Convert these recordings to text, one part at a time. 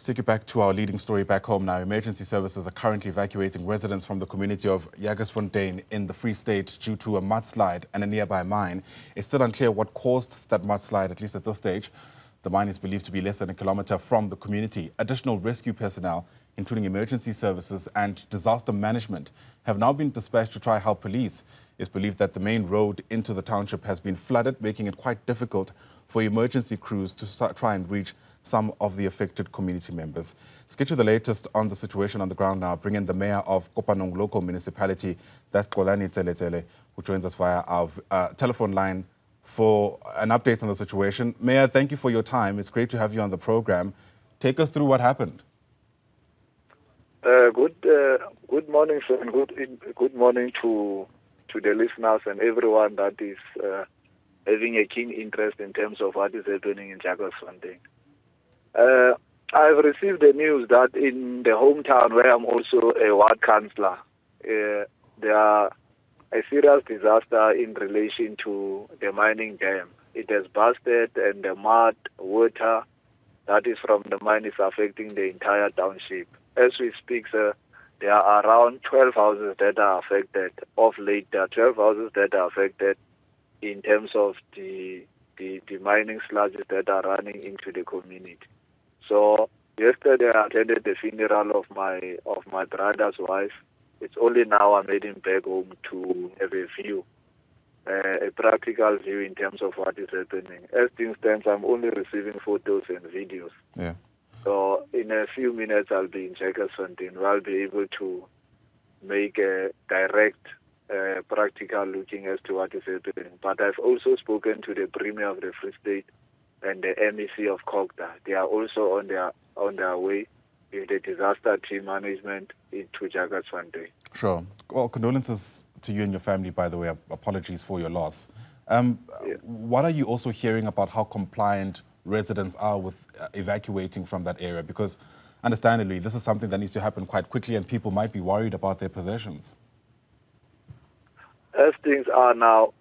Take you back to our leading story back home now. Emergency services are currently evacuating residents from the community of Jagersfontein in the Free State due to a mudslide and a nearby mine. It's still unclear what caused that mudslide, at least at this stage. The mine is believed to be less than a kilometre from the community. Additional rescue personnel, including emergency services and disaster management, have now been dispatched to try help police. It's believed that the main road into the township has been flooded, making it quite difficult for emergency crews to try and reach some of the affected community members. Let's get you the latest on the situation on the ground now. Bring in the Mayor of Kopanong Local municipality, that's Xolani Tseletsele, who joins us via our telephone line for an update on the situation. Mayor, thank you for your time. It's great to have you on the program. Take us through what happened. Good morning, sir, and good morning to the listeners and everyone that is having a keen interest in terms of what is happening in Jagersfontein. I've received the news that in the hometown where I'm also a ward councillor, there are a serious disaster in relation to the mining dam. It has busted and the mud, water that is from the mine is affecting the entire township. As we speak, sir, there are around 12 houses that are affected. Of late, there are 12 houses that are affected in terms of the mining sludges that are running into the community. So yesterday I attended the funeral of my brother's wife. It's only now I'm heading back home to have a view, a practical view in terms of what is happening. As things stand, I'm only receiving photos and videos. Yeah. So in a few minutes I'll be in Jagersfontein, where I'll be able to make a direct, practical looking as to what is happening. But I've also spoken to the Premier of the Free State and the MEC of Kokda. They are also on their way with the disaster team management into Jagersfontein. Sure. Well, condolences to you and your family, by the way. Apologies for your loss. What are you also hearing about how compliant residents are with evacuating from that area? Because understandably, this is something that needs to happen quite quickly and people might be worried about their possessions. As things are now,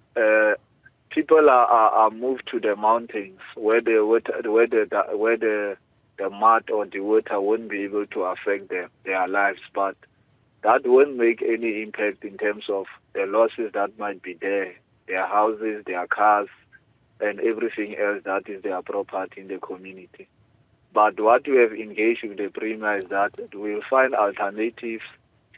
people are moved to the mountains where the mud or the water won't be able to affect their lives, but that won't make any impact in terms of the losses that might be there, their houses, their cars, and everything else that is their property in the community. But what we have engaged with the Premier is that we'll find alternatives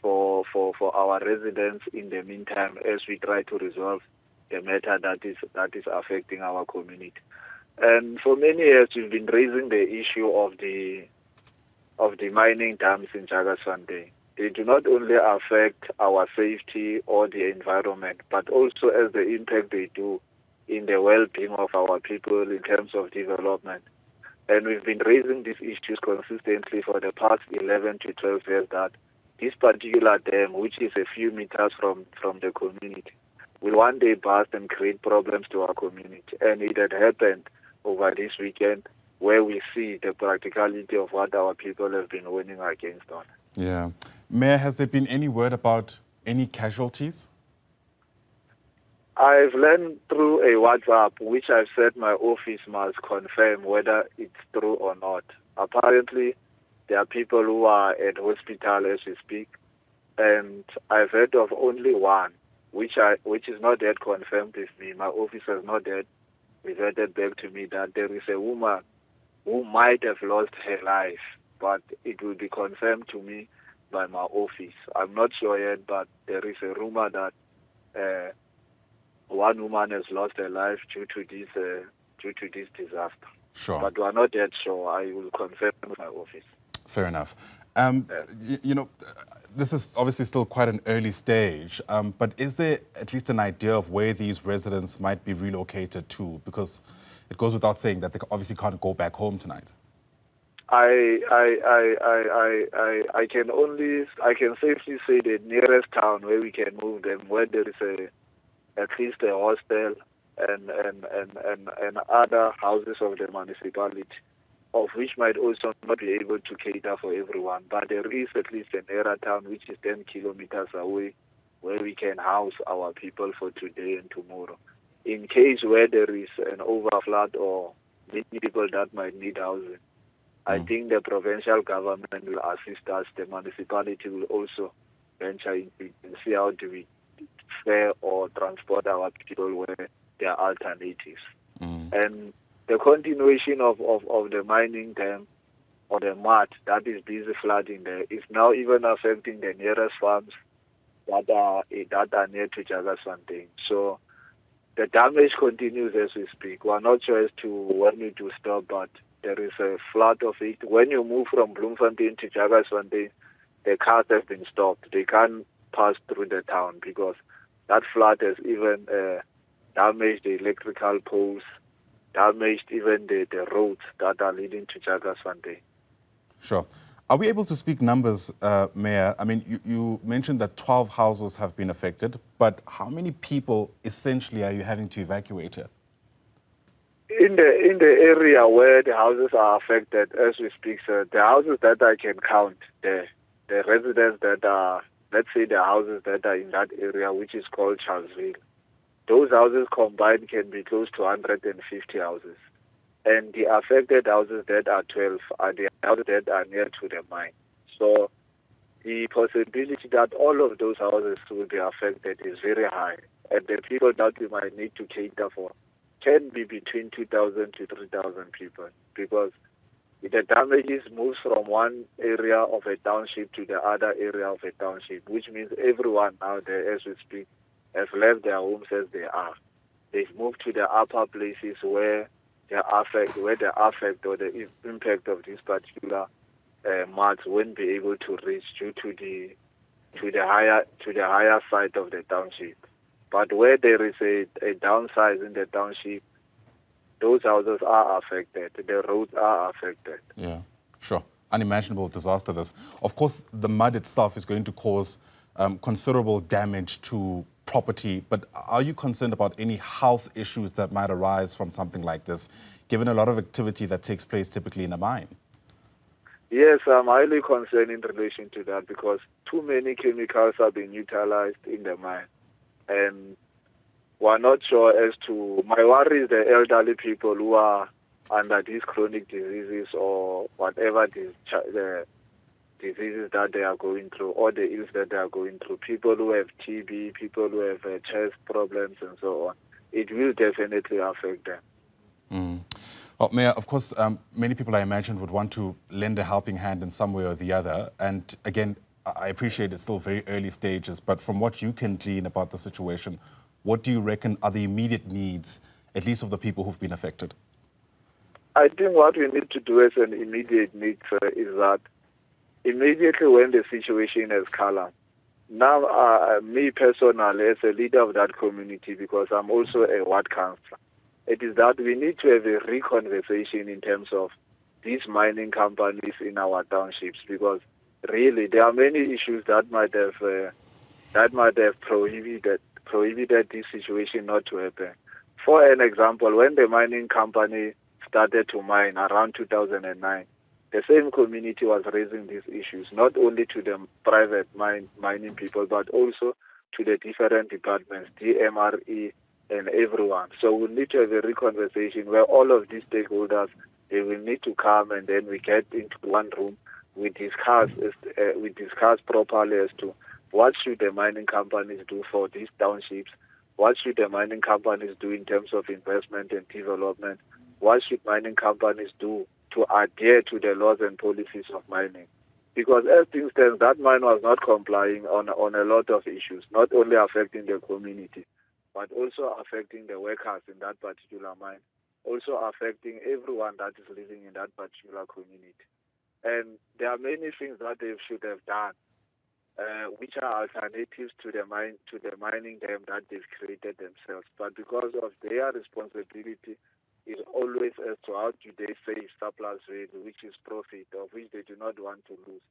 for our residents in the meantime as we try to resolve the matter that is affecting our community. And for many years we've been raising the issue of the mining dams in Jagersfontein. They do not only affect our safety or the environment, but also as the impact they do in the well-being of our people in terms of development. And we've been raising these issues consistently for the past 11 to 12 years that this particular dam, which is a few meters from the community, will one day burst and create problems to our community. And it had happened over this weekend where we see the practicality of what our people have been warning against on. Yeah. Mayor, has there been any word about any casualties? I've learned through a WhatsApp, which I've said my office must confirm whether it's true or not. Apparently, there are people who are at hospital as we speak, and I've heard of only one, which is not yet confirmed with me. My office has not yet reverted back to me that there is a woman who might have lost her life, but it will be confirmed to me by my office. I'm not sure yet, but there is a rumor that one woman has lost her life due to this disaster. Sure. But we are not yet sure. I will confirm with my office. Fair enough. You know, this is obviously still quite an early stage, but is there at least an idea of where these residents might be relocated to? Because it goes without saying that they obviously can't go back home tonight. I can safely say the nearest town where we can move them, where there is at least a hostel and other houses of the municipality, of which might also not be able to cater for everyone. But there is at least an area town which is 10 kilometers away where we can house our people for today and tomorrow. In case where there is an overflood or many people that might need housing, I think the provincial government will assist us. The municipality will also venture into it and see how do we fare or transport our people where there are alternatives. And the continuation of the mining dam or the mud that is busy flooding there is now even affecting the nearest farms that are near to Jagersfontein. So the damage continues as we speak. We are not sure as to when it will stop, but there is a flood of it. When you move from Bloemfontein to Jagersfontein, the cars have been stopped. They can't pass through the town because that flood has even damaged the electrical poles, damaged even the roads that are leading to Jagersfontein. Sure. Are we able to speak numbers, Mayor? I mean, you mentioned that 12 houses have been affected, but how many people essentially are you having to evacuate here? In the area where the houses are affected, as we speak, sir, the houses that I can count, the residents that are, let's say the houses that are in that area, which is called Charlesville, those houses combined can be close to 150 houses. And the affected houses that are 12 are the houses that are near to the mine. So the possibility that all of those houses will be affected is very high. And the people that we might need to cater for can be between 2,000 to 3,000 people, because the damages moves from one area of a township to the other area of a township, which means everyone out there, as we speak, has left their homes as they are. They've moved to the upper places where the affect or the impact of this particular mud won't be able to reach due to the higher side of the township. But where there is a downside in the township, those houses are affected. The roads are affected. Yeah, sure. Unimaginable disaster this. Of course, the mud itself is going to cause considerable damage to property, but are you concerned about any health issues that might arise from something like this, given a lot of activity that takes place typically in a mine? Yes, I'm highly concerned in relation to that because too many chemicals are being utilized in the mine. And we're not sure as to, my worry is the elderly people who are under these chronic diseases or whatever the diseases that they are going through or the ills that they are going through, people who have TB, people who have chest problems and so on. It will definitely affect them. Well, Mayor, of course, many people, I imagine, would want to lend a helping hand in some way or the other. And again, I appreciate it's still very early stages, but from what you can glean about the situation, what do you reckon are the immediate needs, at least of the people who've been affected? I think what we need to do as an immediate need, sir, is that immediately when the situation has calmed, now me personally, as a leader of that community, because I'm also a ward councillor, it is that we need to have a reconversation in terms of these mining companies in our townships, because really there are many issues that might have prohibited this situation not to happen. For an example, when the mining company started to mine around 2009, the same community was raising these issues, not only to the private mining people, but also to the different departments, DMRE, and everyone. So we need to have a reconversation where all of these stakeholders, they will need to come and then we get into one room. We discuss properly as to what should the mining companies do for these townships, what should the mining companies do in terms of investment and development, what should mining companies do to adhere to the laws and policies of mining. Because as things stand, that mine was not complying on a lot of issues, not only affecting the community, but also affecting the workers in that particular mine, also affecting everyone that is living in that particular community. And there are many things that they should have done, which are alternatives to the mining dam that they've created themselves. But because of their responsibility is always as to how do they save surplus value, which is profit, of which they do not want to lose.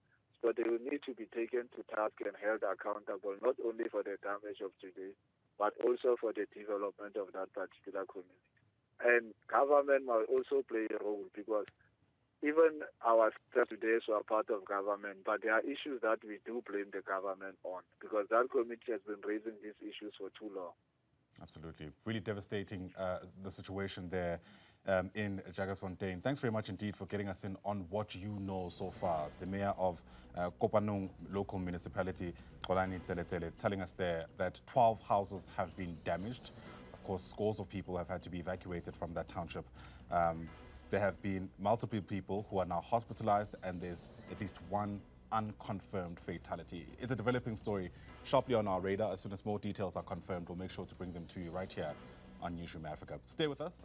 So they will need to be taken to task and held accountable, not only for the damage of today, but also for the development of that particular community. And government must also play a role, because even ourselves today are part of government, but there are issues that we do blame the government on, because that committee has been raising these issues for too long. Absolutely. Really devastating, the situation there. in Jagersfontein. Thanks very much indeed for getting us in on what you know so far. The Mayor of Kopanong Local municipality, Xolani Tseletsele, telling us there that 12 houses have been damaged. Of course, scores of people have had to be evacuated from that township. There have been multiple people who are now hospitalized, and there's at least one unconfirmed fatality. It's a developing story sharply on our radar. As soon as more details are confirmed, we'll make sure to bring them to you right here on Newzroom Afrika. Stay with us.